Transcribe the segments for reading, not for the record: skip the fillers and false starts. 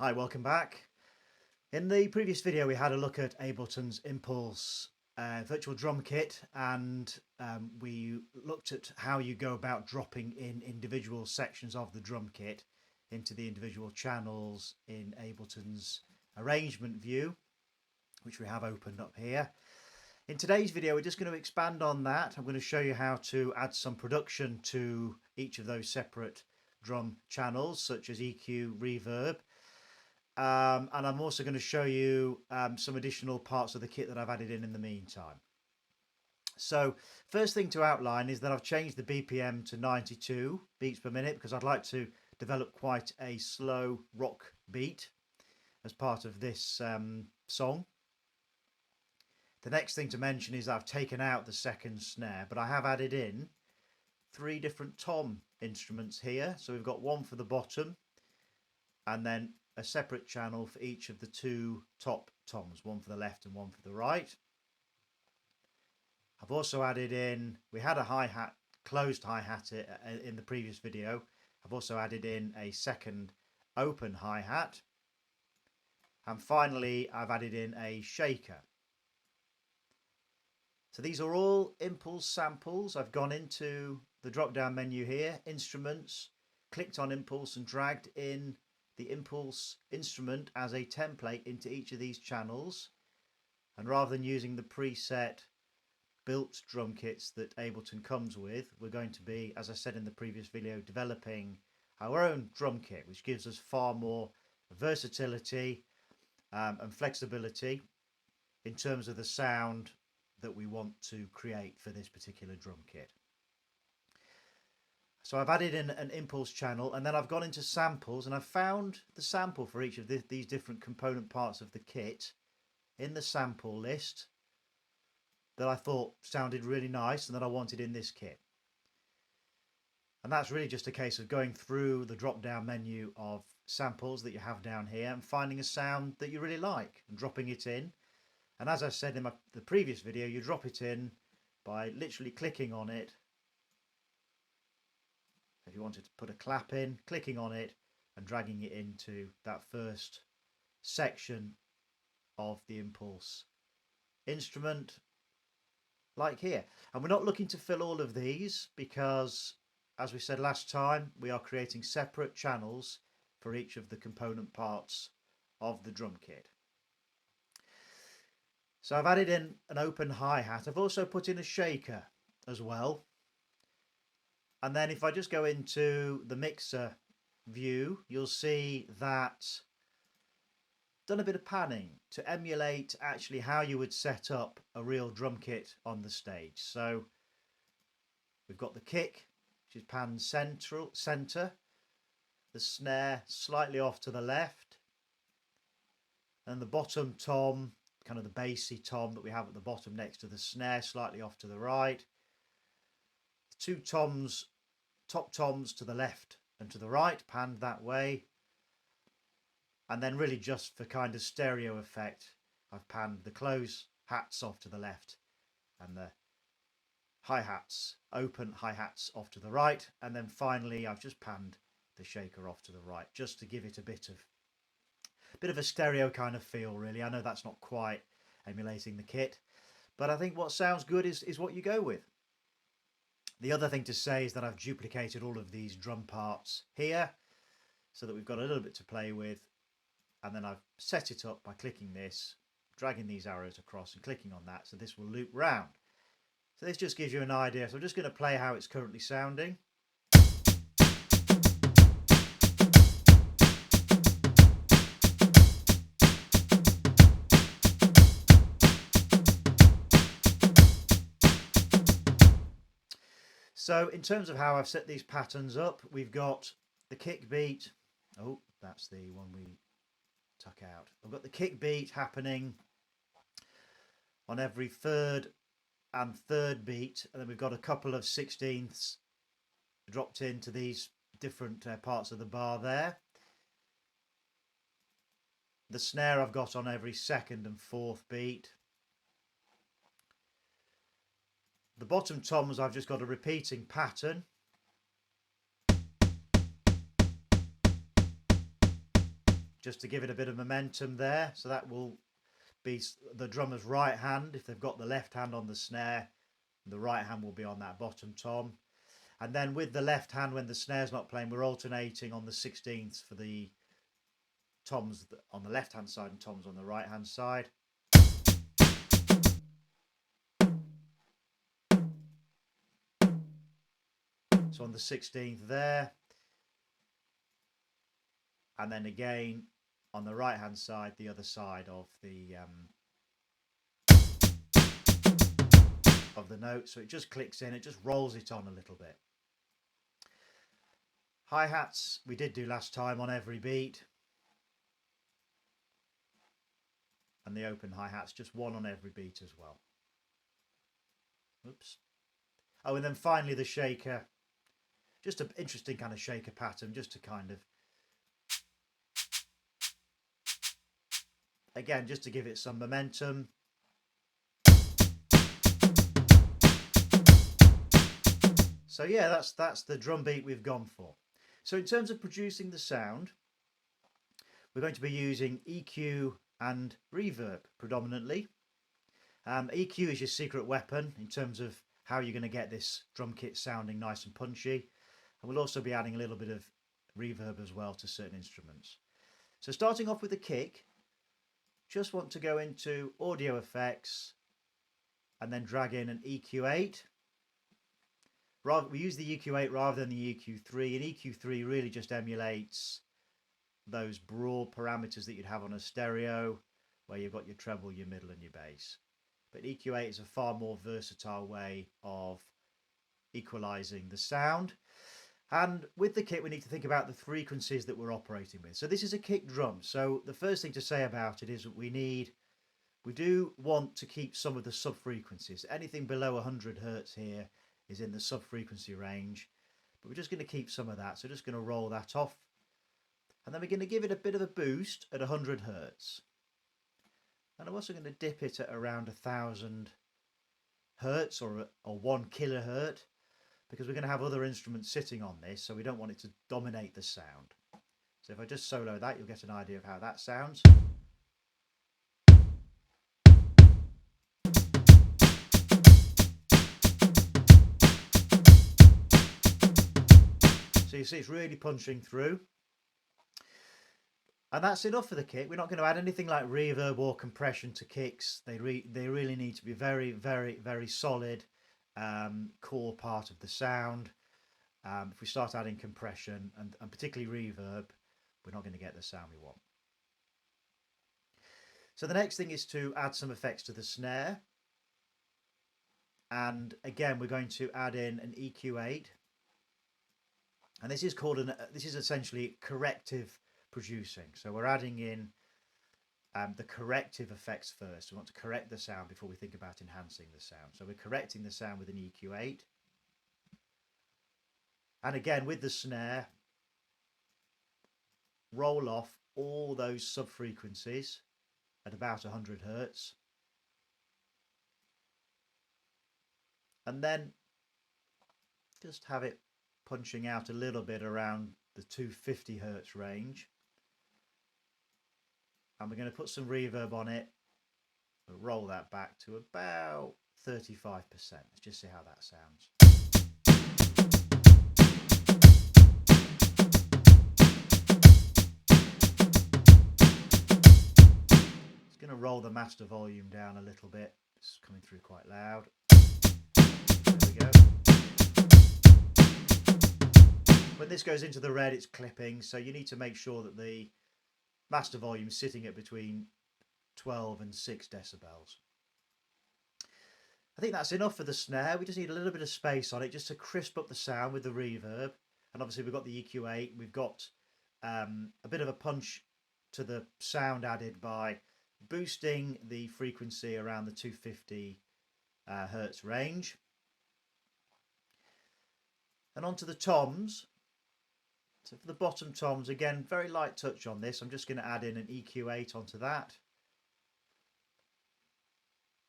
Hi, welcome back. In the previous video we had a look at Ableton's Impulse virtual drum kit, and we looked at how you go about dropping in individual sections of the drum kit into the individual channels in Ableton's arrangement view, which we have opened up here. In today's video we're just going to expand on that. I'm going to show you how to add some production to each of those separate drum channels, such as EQ, reverb. And I'm also going to show you some additional parts of the kit that I've added in the meantime. So first thing to outline is that I've changed the BPM to 92 beats per minute because I'd like to develop quite a slow rock beat as part of this song. The next thing to mention is I've taken out the second snare, but I have added in 3 different tom instruments here. So we've got one for the bottom and then a separate channel for each of the 2 top toms, one for the left and one for the right. I've also added in, we had a hi-hat, closed hi-hat in the previous video. I've also added in a second open hi-hat. And finally, I've added in a shaker. So these are all Impulse samples. I've gone into the drop-down menu here, Instruments, clicked on Impulse and dragged in the Impulse instrument as a template into each of these channels. And rather than using the preset built drum kits that Ableton comes with, we're going to be, as I said in the previous video, developing our own drum kit, which gives us far more versatility and flexibility in terms of the sound that we want to create for this particular drum kit. So I've added in an Impulse channel, and then I've gone into samples, and I've found the sample for each of these different component parts of the kit in the sample list that I thought sounded really nice and that I wanted in this kit. And that's really just a case of going through the drop down menu of samples that you have down here and finding a sound that you really like and dropping it in. And as I said in the previous video, you drop it in by literally clicking on it. If you wanted to put a clap in, clicking on it and dragging it into that first section of the Impulse instrument, like here. And we're not looking to fill all of these because, as we said last time, we are creating separate channels for each of the component parts of the drum kit. So I've added in an open hi-hat. I've also put in a shaker as well. And then if I just go into the mixer view, you'll see that I've done a bit of panning to emulate actually how you would set up a real drum kit on the stage. So we've got the kick, which is panned center, the snare slightly off to the left, and the bottom tom, kind of the bassy tom that we have at the bottom next to the snare, slightly off to the right. 2 toms, top toms to the left and to the right, panned that way. And then really just for kind of stereo effect, I've panned the close hats off to the left and the hi-hats, open hi-hats off to the right. And then finally, I've just panned the shaker off to the right, just to give it a bit of a stereo kind of feel, really. I know that's not quite emulating the kit, but I think what sounds good is what you go with. The other thing to say is that I've duplicated all of these drum parts here so that we've got a little bit to play with, and then I've set it up by clicking this, dragging these arrows across and clicking on that, so this will loop round. So this just gives you an idea. So I'm just going to play how it's currently sounding. So in terms of how I've set these patterns up, we've got the kick beat. Oh, that's the one we took out. I've got the kick beat happening on every third and third beat, and then we've got a couple of 16ths dropped into these different parts of the bar there. The snare I've got on every second and fourth beat. The bottom toms, I've just got a repeating pattern. just to give it a bit of momentum there. So that will be the drummer's right hand. If they've got the left hand on the snare, the right hand will be on that bottom tom. And then with the left hand, when the snare's not playing, we're alternating on the 16ths for the toms on the left hand side and toms on the right hand side. So on the 16th there, and then again on the right hand side, the other side of the note. So it just clicks in, it just rolls it on a little bit. Hi-hats we did do last time on every beat, and the open hi-hats just one on every beat as well. Oops. Oh, and then finally the shaker, just an interesting kind of shaker pattern, just to kind of, again, just to give it some momentum. So yeah, that's the drum beat we've gone for. So in terms of producing the sound, we're going to be using EQ and reverb predominantly. EQ is your secret weapon in terms of how you're going to get this drum kit sounding nice and punchy. And we'll also be adding a little bit of reverb as well to certain instruments. So starting off with the kick, just want to go into audio effects and then drag in an EQ8. We use the EQ8 rather than the EQ3, and EQ3 really just emulates those broad parameters that you'd have on a stereo, where you've got your treble, your middle and your bass. But EQ8 is a far more versatile way of equalizing the sound. And with the kit, we need to think about the frequencies that we're operating with. So this is a kick drum. So the first thing to say about it is that we do want to keep some of the sub frequencies. Anything below 100 Hertz here is in the sub frequency range, but we're just going to keep some of that. So just going to roll that off, and then we're going to give it a bit of a boost at 100 Hertz. And I'm also going to dip it at around 1000 Hertz or 1 kilohertz, because we're going to have other instruments sitting on this, so we don't want it to dominate the sound. So if I just solo that, you'll get an idea of how that sounds. So you see it's really punching through. And that's enough for the kick. We're not going to add anything like reverb or compression to kicks. They really need to be very, very, very solid core part of the sound. If we start adding compression and particularly reverb, we're not going to get the sound we want. So the next thing is to add some effects to the snare. And again, we're going to add in an EQ8. And this is essentially corrective producing. So we're adding in the corrective effects first. We want to correct the sound before we think about enhancing the sound. So we're correcting the sound with an EQ8. And again, with the snare, roll off all those sub frequencies at about 100 Hertz. And then just have it punching out a little bit around the 250 Hertz range. And we're going to put some reverb on it. We'll roll that back to about 35%. Let's just see how that sounds. It's going to roll the master volume down a little bit. It's coming through quite loud. There we go. When this goes into the red, it's clipping, so you need to make sure that the master volume is sitting at between 12 and 6 decibels. I think that's enough for the snare. We just need a little bit of space on it just to crisp up the sound with the reverb. And obviously we've got the EQ8, we've got a bit of a punch to the sound added by boosting the frequency around the 250 Hertz range. And onto the toms. So for the bottom toms, again, very light touch on this. I'm just going to add in an EQ8 onto that.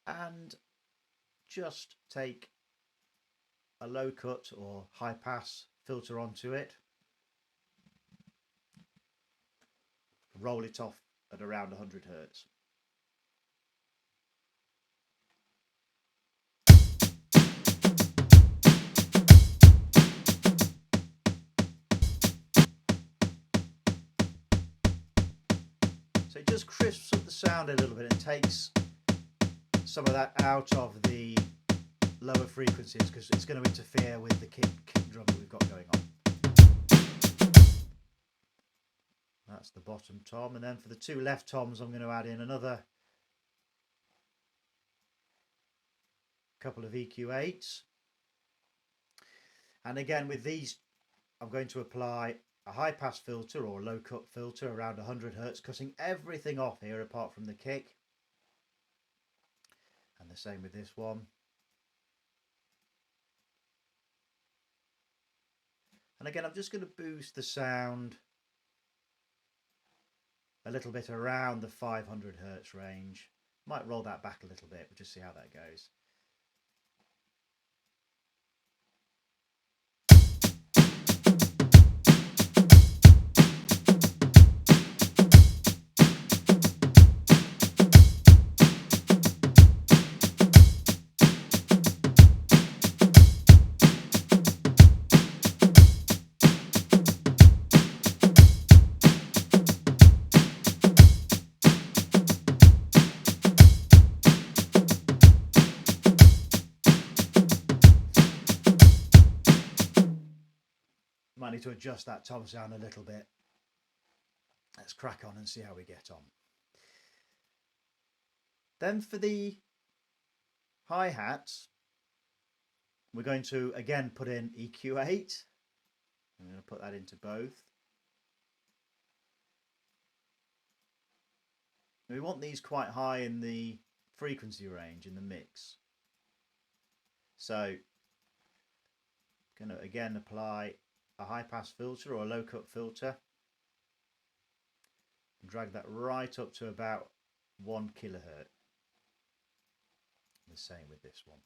And just take a low cut or high pass filter onto it. roll it off at around 100 Hertz. So it just crisps up the sound a little bit and takes some of that out of the lower frequencies, because it's going to interfere with the kick drum that we've got going on. That's the bottom tom, and then for the two left toms I'm going to add in another couple of EQ8s. And again, with these I'm going to apply a high pass filter or low cut filter around 100 Hertz, cutting everything off here apart from the kick. And the same with this one. And again, I'm just going to boost the sound a little bit around the 500 Hertz range. Might roll that back a little bit, but just see how that goes. Might need to adjust that tom sound a little bit. Let's crack on and see how we get on. Then for the hi-hats, we're going to again put in EQ8. I'm going to put that into both. We want these quite high in the frequency range in the mix. So going to again apply a high pass filter or a low cut filter, and drag that right up to about 1 kilohertz. The same with this one.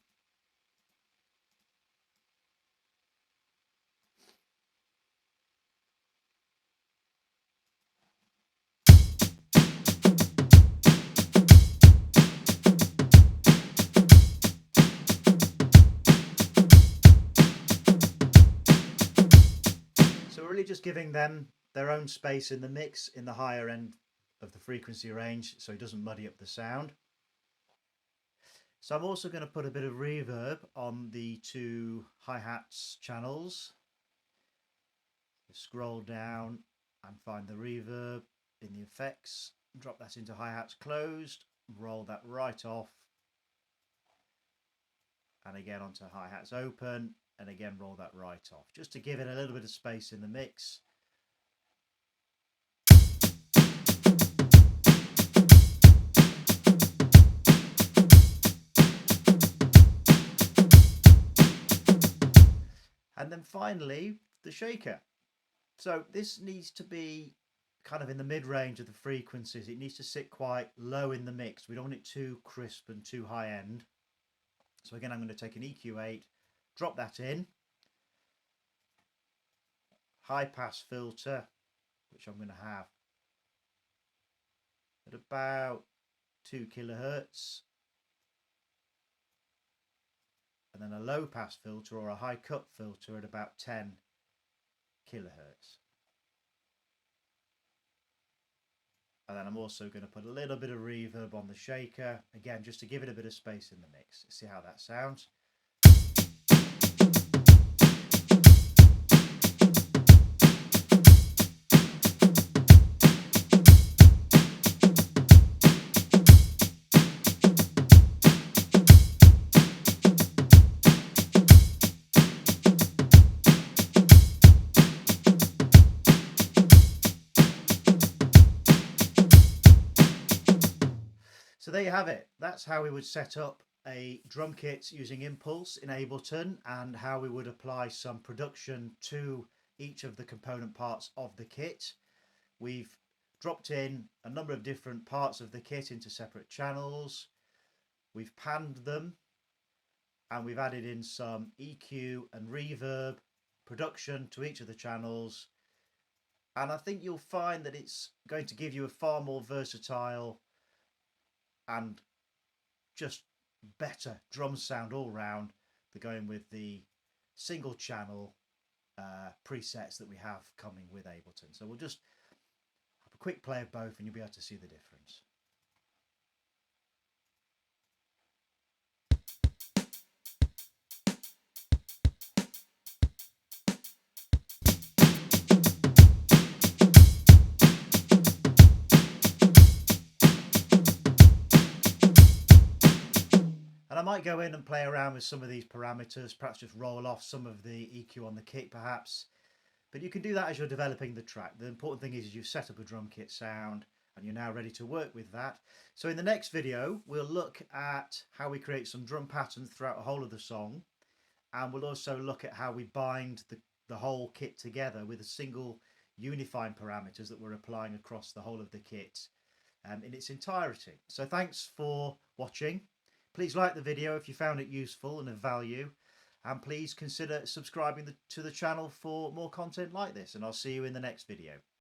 So we're really just giving them their own space in the mix in the higher end of the frequency range, so it doesn't muddy up the sound. So I'm also going to put a bit of reverb on the two hi-hats channels. Scroll down and find the reverb in the effects, drop that into hi-hats closed, roll that right off, and again onto hi-hats open, and again roll that right off, just to give it a little bit of space in the mix. And then finally the shaker. So this needs to be kind of in the mid-range of the frequencies. It needs to sit quite low in the mix. We don't want it too crisp and too high end. So again, I'm going to take an EQ8, drop that in, high pass filter, which I'm going to have at about 2 kilohertz, and then a low pass filter or a high cut filter at about 10 kilohertz. And then I'm also going to put a little bit of reverb on the shaker, again just to give it a bit of space in the mix. See how that sounds. So there you have it. That's how we would set up a drum kit using Impulse in Ableton, and how we would apply some production to each of the component parts of the kit. We've dropped in a number of different parts of the kit into separate channels. We've panned them, and we've added in some EQ and reverb production to each of the channels. And I think you'll find that it's going to give you a far more versatile and just better drum sound all round than going with the single channel presets that we have coming with Ableton. So we'll just have a quick play of both and you'll be able to see the difference. And I might go in and play around with some of these parameters, perhaps just roll off some of the EQ on the kick perhaps. But you can do that as you're developing the track. The important thing is you've set up a drum kit sound and you're now ready to work with that. So in the next video, we'll look at how we create some drum patterns throughout the whole of the song. And we'll also look at how we bind the whole kit together with a single unifying parameters that we're applying across the whole of the kit in its entirety. So thanks for watching. Please like the video if you found it useful and of value. And please consider subscribing to the channel for more content like this. And I'll see you in the next video.